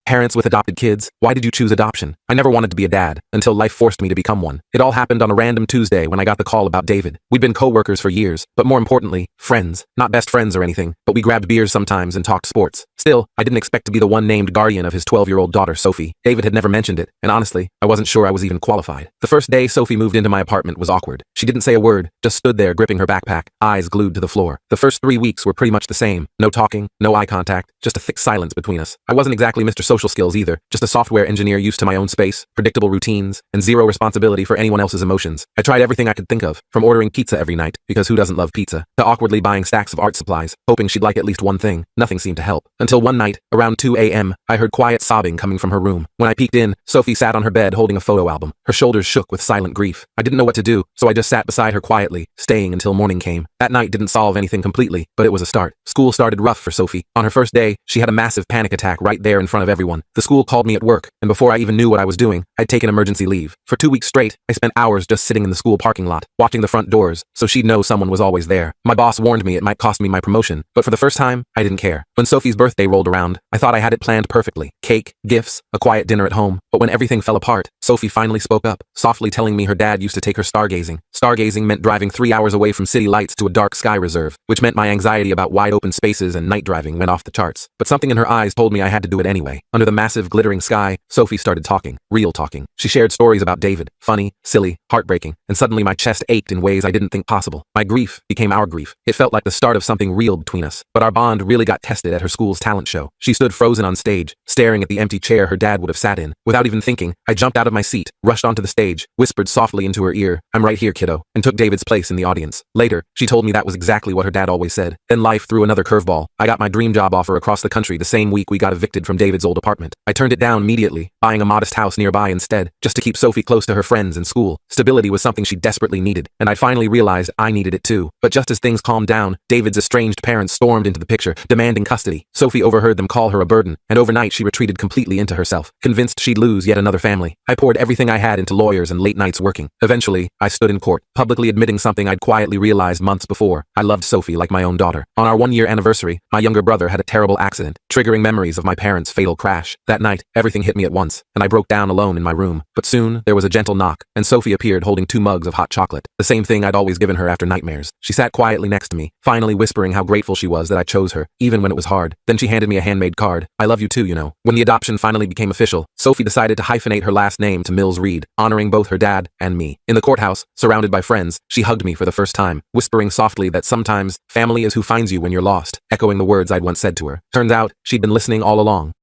Parents with adopted kids, why did you choose adoption? I never wanted to be a dad, until life forced me to become one. It all happened on a random Tuesday when I got the call about David. We'd been co-workers for years, but more importantly, friends. Not best friends or anything, but we grabbed beers sometimes and talked sports. Still, I didn't expect to be the one named guardian of his 12-year-old daughter, Sophie. David had never mentioned it, and honestly, I wasn't sure I was even qualified. The first day Sophie moved into my apartment was awkward. She didn't say a word, just stood there gripping her backpack, eyes glued to the floor. The first 3 weeks were pretty much the same. No talking, no eye contact, just a thick silence between us. I wasn't exactly Mr. Social Skills either, just a software engineer used to my own space, predictable routines, and zero responsibility for anyone else's emotions. I tried everything I could think of, from ordering pizza every night, because who doesn't love pizza, to awkwardly buying stacks of art supplies, hoping she'd like at least one thing. Nothing seemed to help. Until one night, around 2 a.m., I heard quiet sobbing coming from her room. When I peeked in, Sophie sat on her bed holding a photo album. Her shoulders shook with silent grief. I didn't know what to do, so I just sat beside her quietly, staying until morning came. That night didn't solve anything completely, but it was a start. School started rough for Sophie. On her first day, she had a massive panic attack right there in front of everyone. The school called me at work, and before I even knew what I was doing, I'd taken emergency leave. For 2 weeks straight, I spent hours just sitting in the school parking lot, watching the front doors, so she'd know someone was always there. My boss warned me it might cost me my promotion, but for the first time, I didn't care. When Sophie's birthday rolled around, I thought I had it planned perfectly. Cake, gifts, a quiet dinner at home. But when everything fell apart, Sophie finally spoke up, softly telling me her dad used to take her stargazing. Stargazing meant driving 3 hours away from city lights to a dark sky reserve, which meant my anxiety about wide open spaces and night driving went off the charts. But something in her eyes told me I had to do it anyway. Under the massive glittering sky, Sophie started talking, real talking. She shared stories about David, funny, silly, heartbreaking, and suddenly my chest ached in ways I didn't think possible. My grief became our grief. It felt like the start of something real between us, but our bond really got tested at her school's talent show. She stood frozen on stage, staring at the empty chair her dad would have sat in. Without even thinking, I jumped out of my seat, rushed onto the stage, whispered softly into her ear, "I'm right here, kiddo," and took David's place in the audience. Later, she told me that was exactly what her dad always said. Then life threw another curveball. I got my dream job offer across the country the same week we got evicted from David's old apartment. I turned it down immediately, buying a modest house nearby instead, just to keep Sophie close to her friends and school. Stability was something she desperately needed, and I finally realized I needed it too. But just as things calmed down, David's estranged parents stormed into the picture, demanding custody. Sophie overheard them call her a burden, and overnight she retreated completely into herself, convinced she'd lose yet another family. I poured everything I had into lawyers and late nights working. Eventually, I stood in court, publicly admitting something I'd quietly realized months before. I loved Sophie like my own daughter. On our 1-year anniversary, my younger brother had a terrible accident, triggering memories of my parents' fatal crash. That night, everything hit me at once, and I broke down alone in my room. But soon, there was a gentle knock, and Sophie appeared holding 2 mugs of hot chocolate, the same thing I'd always given her after nightmares. She sat quietly next to me, finally whispering how grateful she was that I chose her, even when it was hard. Then she handed me a handmade card. "I love you too, you know." When the adoption finally became official, Sophie decided to hyphenate her last name to Mills Reed, honoring both her dad and me. In the courthouse, surrounded by friends, she hugged me for the first time, whispering softly that sometimes family is who finds you when you're lost, echoing the words I'd once said to her. Turns out, she'd been listening all along.